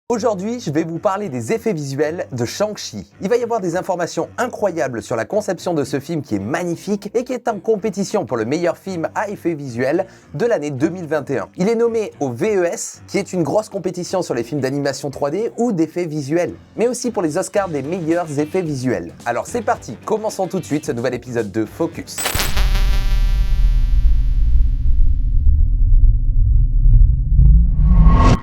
Aujourd'hui, je vais vous parler des effets visuels de Shang-Chi. Il va y avoir des informations incroyables sur la conception de ce film qui est magnifique et qui est en compétition pour le meilleur film à effets visuels de l'année 2021. Il est nommé au VES, qui est une grosse compétition sur les films d'animation 3D ou d'effets visuels, mais aussi pour les Oscars des meilleurs effets visuels. Alors c'est parti, commençons tout de suite ce nouvel épisode de Focus.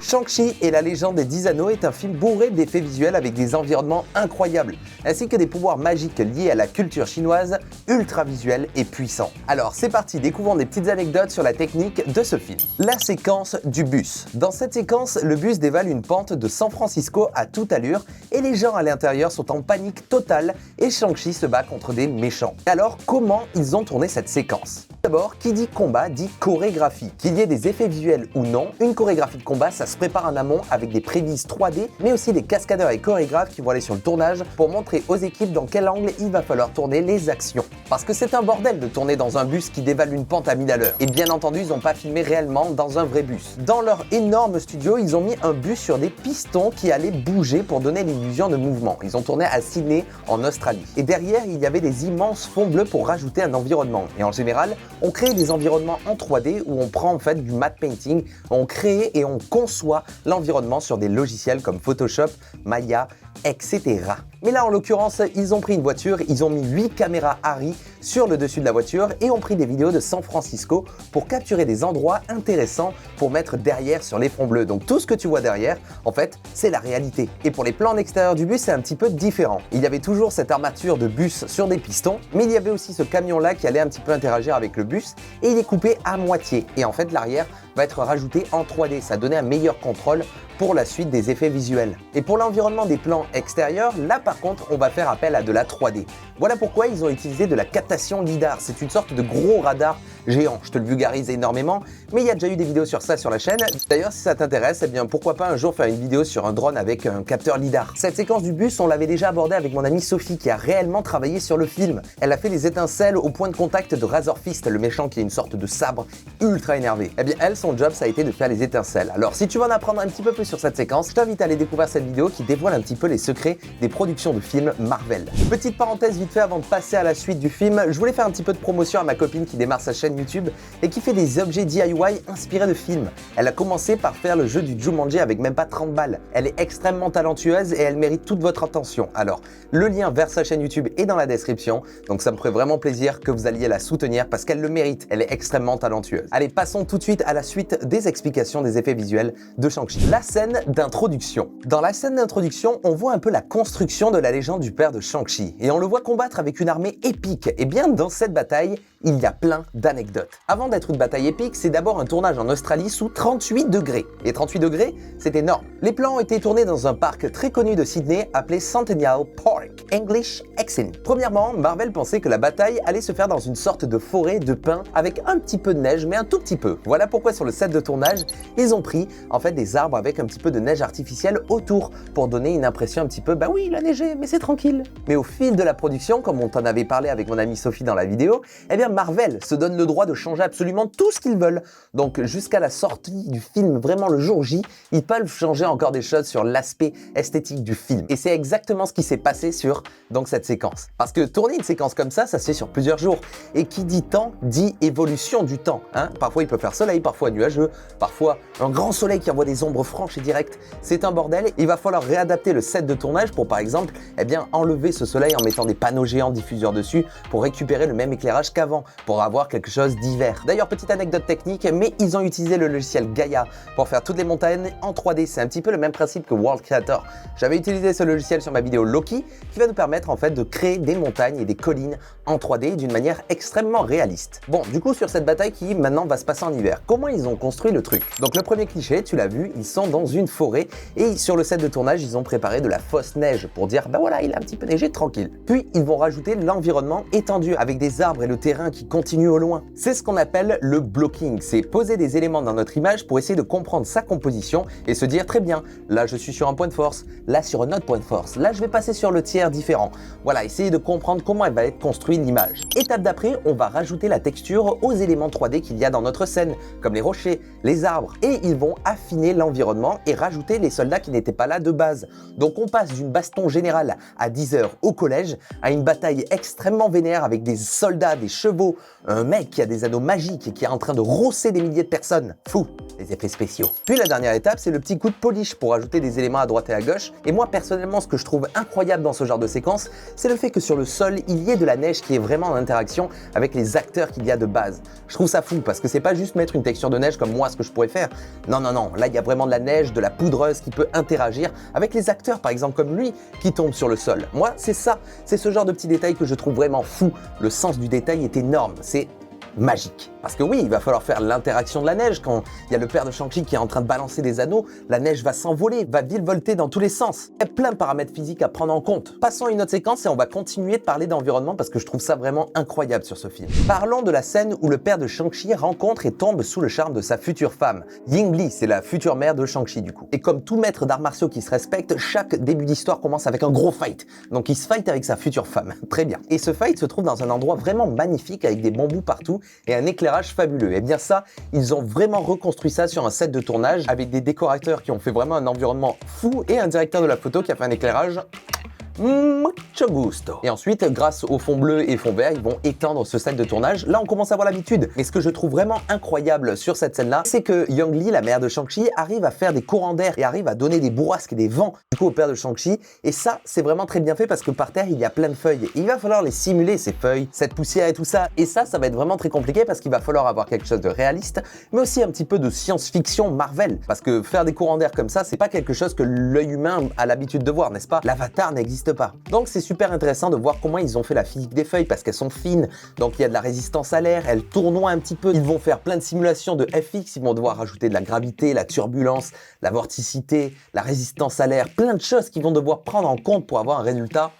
Shang-Chi et la légende des 10 anneaux est un film bourré d'effets visuels avec des environnements incroyables, ainsi que des pouvoirs magiques liés à la culture chinoise, ultra visuels et puissants. Alors c'est parti, découvrons des petites anecdotes sur la technique de ce film. La séquence du bus. Dans cette séquence, le bus dévale une pente de San Francisco à toute allure et les gens à l'intérieur sont en panique totale et Shang-Chi se bat contre des méchants. Alors comment ils ont tourné cette séquence ? D'abord, qui dit combat dit chorégraphie. Qu'il y ait des effets visuels ou non, une chorégraphie de combat, ça se prépare en amont avec des prévises 3D, mais aussi des cascadeurs et chorégraphes qui vont aller sur le tournage pour montrer aux équipes dans quel angle il va falloir tourner les actions. Parce que c'est un bordel de tourner dans un bus qui dévale une pente à 1000 à l'heure. Et bien entendu, ils n'ont pas filmé réellement dans un vrai bus. Dans leur énorme studio, ils ont mis un bus sur des pistons qui allaient bouger pour donner l'illusion de mouvement. Ils ont tourné à Sydney, en Australie. Et derrière, il y avait des immenses fonds bleus pour rajouter un environnement. Et en général, on crée des environnements en 3D où on prend en fait du matte painting, on crée et on conçoit l'environnement sur des logiciels comme Photoshop, Maya, etc. Mais là en l'occurrence, ils ont pris une voiture, ils ont mis 8 caméras Arri sur le dessus de la voiture et ont pris des vidéos de San Francisco pour capturer des endroits intéressants pour mettre derrière sur les fonds bleus. Donc tout ce que tu vois derrière, en fait, c'est la réalité. Et pour les plans extérieurs du bus, c'est un petit peu différent. Il y avait toujours cette armature de bus sur des pistons, mais il y avait aussi ce camion-là qui allait un petit peu interagir avec le bus et il est coupé à moitié. Et en fait, l'arrière va être rajouté en 3D. Ça donnait un meilleur contrôle pour la suite des effets visuels. Et pour l'environnement des plans extérieurs, là par contre, on va faire appel à de la 3D. Voilà pourquoi ils ont utilisé de la captation LiDAR. C'est une sorte de gros radar géant. Je te le vulgarise énormément, mais il y a déjà eu des vidéos sur ça sur la chaîne. D'ailleurs, si ça t'intéresse, eh bien pourquoi pas un jour faire une vidéo sur un drone avec un capteur LiDAR. Cette séquence du bus, on l'avait déjà abordée avec mon amie Sophie qui a réellement travaillé sur le film. Elle a fait les étincelles au point de contact de Razor Fist, le méchant qui est une sorte de sabre ultra énervé. Eh bien elle, son job, ça a été de faire les étincelles. Alors si tu veux en apprendre un petit peu plus sur cette séquence, je t'invite à aller découvrir cette vidéo qui dévoile un petit peu les secrets des productions de films Marvel. Petite parenthèse vite fait avant de passer à la suite du film, je voulais faire un petit peu de promotion à ma copine qui démarre sa chaîne YouTube et qui fait des objets DIY inspirés de films. Elle a commencé par faire le jeu du Jumanji avec même pas 30 balles. Elle est extrêmement talentueuse et elle mérite toute votre attention. Alors, le lien vers sa chaîne YouTube est dans la description, donc ça me ferait vraiment plaisir que vous alliez la soutenir parce qu'elle le mérite. Elle est extrêmement talentueuse. Allez, passons tout de suite à la suite des explications des effets visuels de Shang-Chi. La scène d'introduction. Dans la scène d'introduction, on voit un peu la construction de la légende du père de Shang-Chi et on le voit combattre avec une armée épique. Et bien dans cette bataille, il y a plein d'anecdotes. Avant d'être une bataille épique, c'est d'abord un tournage en Australie sous 38 degrés. Et 38 degrés, c'est énorme. Les plans ont été tournés dans un parc très connu de Sydney appelé Centennial Park, English Accent. Premièrement, Marvel pensait que la bataille allait se faire dans une sorte de forêt de pins avec un petit peu de neige, mais un tout petit peu. Voilà pourquoi sur le set de tournage, ils ont pris en fait des arbres avec un petit peu de neige artificielle autour pour donner une impression un petit peu, bah oui, il a neigé, mais c'est tranquille. Mais au fil de la production, comme on t'en avait parlé avec mon amie Sophie dans la vidéo, eh bien Marvel se donne le droit de changer absolument tout ce qu'ils veulent. Donc jusqu'à la sortie du film, vraiment le jour J, ils peuvent changer encore des choses sur l'aspect esthétique du film. Et c'est exactement ce qui s'est passé sur donc cette séquence. Parce que tourner une séquence comme ça se fait sur plusieurs jours. Et qui dit temps, dit évolution du temps. Hein, parfois il peut faire soleil, parfois nuageux, parfois un grand soleil qui envoie des ombres franches et directes. C'est un bordel. Il va falloir réadapter le set de tournage pour par exemple eh bien, enlever ce soleil en mettant des panneaux géants diffuseurs dessus pour récupérer le même éclairage qu'avant, pour avoir quelque chose d'hiver. D'ailleurs, petite anecdote technique, mais ils ont utilisé le logiciel Gaia pour faire toutes les montagnes en 3D. C'est un petit peu le même principe que World Creator. J'avais utilisé ce logiciel sur ma vidéo Loki qui va nous permettre en fait de créer des montagnes et des collines en 3D d'une manière extrêmement réaliste. Bon, du coup sur cette bataille qui maintenant va se passer en hiver, comment ils ont construit le truc? Donc le premier cliché, tu l'as vu, ils sont dans une forêt et sur le set de tournage, ils ont préparé de la fausse neige pour dire bah voilà, il a un petit peu neigé, tranquille. Puis ils vont rajouter l'environnement étendu avec des arbres et le terrain qui continue au loin. C'est ce qu'on appelle le blocking, c'est poser des éléments dans notre image pour essayer de comprendre sa composition et se dire très bien, là je suis sur un point de force, là sur un autre point de force, là je vais passer sur le tiers différent. Voilà, essayer de comprendre comment elle va être construite l'image. Étape d'après, on va rajouter la texture aux éléments 3D qu'il y a dans notre scène, comme les rochers, les arbres, et ils vont affiner l'environnement et rajouter les soldats qui n'étaient pas là de base. Donc on passe d'une baston générale à 10 heures au collège à une bataille extrêmement vénère avec des soldats, des chevaux, un mec qui a des anneaux magiques et qui est en train de rosser des milliers de personnes. Fou, les effets spéciaux. Puis la dernière étape, c'est le petit coup de polish pour ajouter des éléments à droite et à gauche. Et moi personnellement, ce que je trouve incroyable dans ce genre de séquence, c'est le fait que sur le sol, il y ait de la neige qui est vraiment en interaction avec les acteurs qu'il y a de base. Je trouve ça fou parce que c'est pas juste mettre une texture de neige comme moi, ce que je pourrais faire. Non, non, non, là il y a vraiment de la neige, de la poudreuse qui peut interagir avec les acteurs, par exemple comme lui, qui tombe sur le sol. Moi, c'est ça, c'est ce genre de petits détails que je trouve vraiment fou. Le sens du détail est énorme, c'est magique. Parce que oui, il va falloir faire l'interaction de la neige quand il y a le père de Shang-Chi qui est en train de balancer des anneaux, la neige va s'envoler, va virevolter dans tous les sens. Il y a plein de paramètres physiques à prendre en compte. Passons à une autre séquence et on va continuer de parler d'environnement parce que je trouve ça vraiment incroyable sur ce film. Parlons de la scène où le père de Shang-Chi rencontre et tombe sous le charme de sa future femme. Ying Li, c'est la future mère de Shang-Chi du coup. Et comme tout maître d'arts martiaux qui se respecte, chaque début d'histoire commence avec un gros fight. Donc il se fight avec sa future femme. Très bien. Et ce fight se trouve dans un endroit vraiment magnifique avec des bambous partout et un éclairage fabuleux. Et bien ça, ils ont vraiment reconstruit ça sur un set de tournage avec des décorateurs qui ont fait vraiment un environnement fou et un directeur de la photo qui a fait un éclairage mucho gusto. Et ensuite, grâce au fond bleu et fond vert, ils vont étendre ce set de tournage. Là, on commence à avoir l'habitude. Mais ce que je trouve vraiment incroyable sur cette scène-là, c'est que Yang Li, la mère de Shang-Chi, arrive à faire des courants d'air et arrive à donner des bourrasques et des vents du coup au père de Shang-Chi. Et ça, c'est vraiment très bien fait parce que par terre, il y a plein de feuilles. Et il va falloir les simuler, ces feuilles, cette poussière et tout ça. Et ça va être vraiment très compliqué parce qu'il va falloir avoir quelque chose de réaliste, mais aussi un petit peu de science-fiction Marvel. Parce que faire des courants d'air comme ça, c'est pas quelque chose que l'œil humain a l'habitude de voir, n'est-ce pas? L'avatar n'existe pas. Donc c'est super intéressant de voir comment ils ont fait la physique des feuilles parce qu'elles sont fines, donc il y a de la résistance à l'air, elles tournoient un petit peu, ils vont faire plein de simulations de FX, ils vont devoir rajouter de la gravité, la turbulence, la vorticité, la résistance à l'air, plein de choses qu'ils vont devoir prendre en compte pour avoir un résultat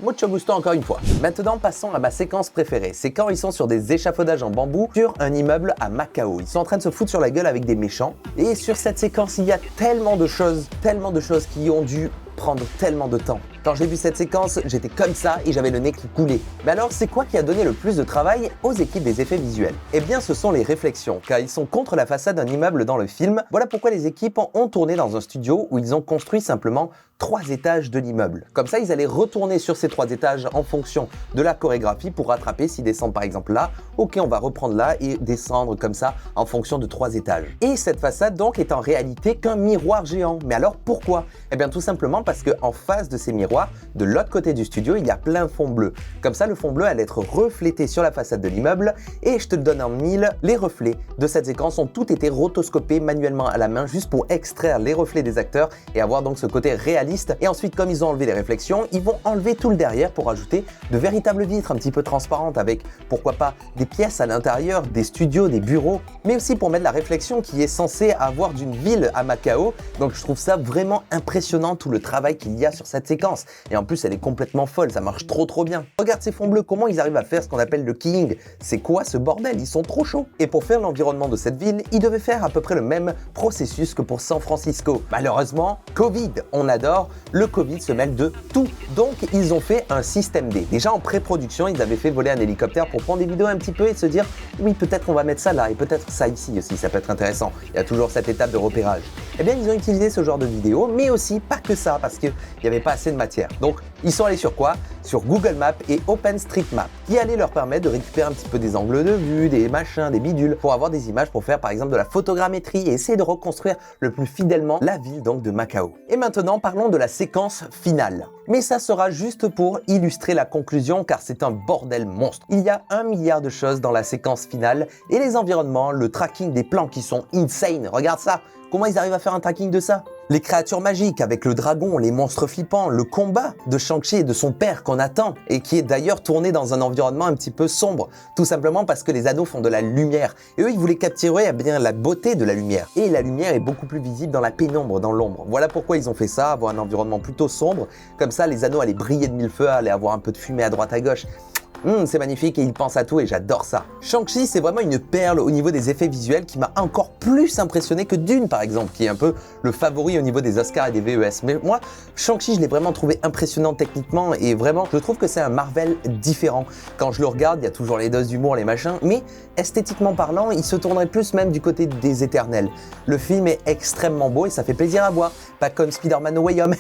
mucho gusto encore une fois. Maintenant, passons à ma séquence préférée. C'est quand ils sont sur des échafaudages en bambou sur un immeuble à Macao. Ils sont en train de se foutre sur la gueule avec des méchants. Et sur cette séquence, il y a tellement de choses qui ont dû prendre tellement de temps. Quand j'ai vu cette séquence, j'étais comme ça et j'avais le nez qui coulait. Mais alors, c'est quoi qui a donné le plus de travail aux équipes des effets visuels? Eh bien, ce sont les réflexions, car ils sont contre la façade d'un immeuble dans le film. Voilà pourquoi les équipes ont tourné dans un studio où ils ont construit simplement 3 étages de l'immeuble. Comme ça, ils allaient retourner sur ces 3 étages en fonction de la chorégraphie pour rattraper s'ils descendent par exemple là. Ok, on va reprendre là et descendre comme ça en fonction de 3 étages. Et cette façade donc est en réalité qu'un miroir géant. Mais alors pourquoi? Eh bien tout simplement parce qu'en face de ces miroirs, de l'autre côté du studio, il y a plein de fond bleu. Comme ça, le fond bleu allait être reflété sur la façade de l'immeuble et je te le donne en mille, les reflets de cette séquence ont tout été rotoscopés manuellement à la main juste pour extraire les reflets des acteurs et avoir donc ce côté réaliste. Et ensuite, comme ils ont enlevé les réflexions, ils vont enlever tout le derrière pour ajouter de véritables vitres un petit peu transparentes avec, pourquoi pas, des pièces à l'intérieur, des studios, des bureaux, mais aussi pour mettre la réflexion qui est censée avoir d'une ville à Macao. Donc je trouve ça vraiment impressionnant tout le travail qu'il y a sur cette séquence. Et en plus, elle est complètement folle, ça marche trop bien. Regarde ces fonds bleus, comment ils arrivent à faire ce qu'on appelle le keying. C'est quoi ce bordel? Ils sont trop chauds. Et pour faire l'environnement de cette ville, ils devaient faire à peu près le même processus que pour San Francisco. Malheureusement, Covid, on adore, le Covid se mêle de tout. Donc, ils ont fait un système D. Déjà en pré-production, ils avaient fait voler un hélicoptère pour prendre des vidéos un petit peu et se dire, oui, peut-être on va mettre ça là et peut-être ça ici aussi, ça peut être intéressant. Il y a toujours cette étape de repérage. Eh bien, ils ont utilisé ce genre de vidéos, mais aussi pas que ça, parce qu'il n'y avait pas assez de matière. Donc, ils sont allés sur quoi? Sur Google Maps et OpenStreetMap, qui allaient leur permettre de récupérer un petit peu des angles de vue, des machins, des bidules, pour avoir des images pour faire par exemple de la photogrammétrie et essayer de reconstruire le plus fidèlement la ville donc de Macao. Et maintenant, parlons de la séquence finale. Mais ça sera juste pour illustrer la conclusion car c'est un bordel monstre. Il y a 1 milliard de choses dans la séquence finale et les environnements, le tracking des plans qui sont insane. Regarde ça! Comment ils arrivent à faire un tracking de ça? Les créatures magiques avec le dragon, les monstres flippants, le combat de Shang-Chi et de son père qu'on attend et qui est d'ailleurs tourné dans un environnement un petit peu sombre, tout simplement parce que les anneaux font de la lumière et eux ils voulaient capturer eh bien, la beauté de la lumière et la lumière est beaucoup plus visible dans la pénombre, dans l'ombre. Voilà pourquoi ils ont fait ça, avoir un environnement plutôt sombre, comme ça les anneaux allaient briller de mille feux, allaient avoir un peu de fumée à droite à gauche. C'est magnifique et il pense à tout et j'adore ça. Shang-Chi, c'est vraiment une perle au niveau des effets visuels qui m'a encore plus impressionné que Dune par exemple, qui est un peu le favori au niveau des Oscars et des VES. Mais moi, Shang-Chi, je l'ai vraiment trouvé impressionnant techniquement et vraiment, je trouve que c'est un Marvel différent. Quand je le regarde, il y a toujours les doses d'humour, les machins, mais esthétiquement parlant, il se tournerait plus même du côté des Éternels. Le film est extrêmement beau et ça fait plaisir à voir, pas comme Spider-Man No Way Home.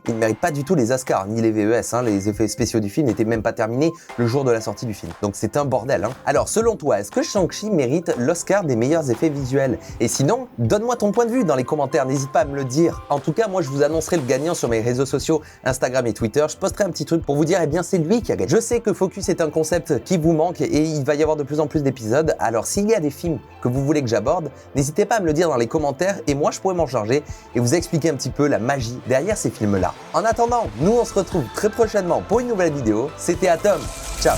Il ne mérite pas du tout les Oscars, ni les VES, les effets spéciaux du film n'étaient même pas terminés le jour de la sortie du film. Donc c'est un bordel. Alors selon toi, est-ce que Shang-Chi mérite l'Oscar des meilleurs effets visuels? Et sinon, donne-moi ton point de vue dans les commentaires, n'hésite pas à me le dire. En tout cas, moi je vous annoncerai le gagnant sur mes réseaux sociaux, Instagram et Twitter. Je posterai un petit truc pour vous dire, eh bien c'est lui qui a gagné. Je sais que Focus est un concept qui vous manque et il va y avoir de plus en plus d'épisodes. Alors s'il y a des films que vous voulez que j'aborde, n'hésitez pas à me le dire dans les commentaires et moi je pourrais m'en charger et vous expliquer un petit peu la magie derrière ces films-là. En attendant, nous on se retrouve très prochainement pour une nouvelle vidéo. C'était Atom. Ciao.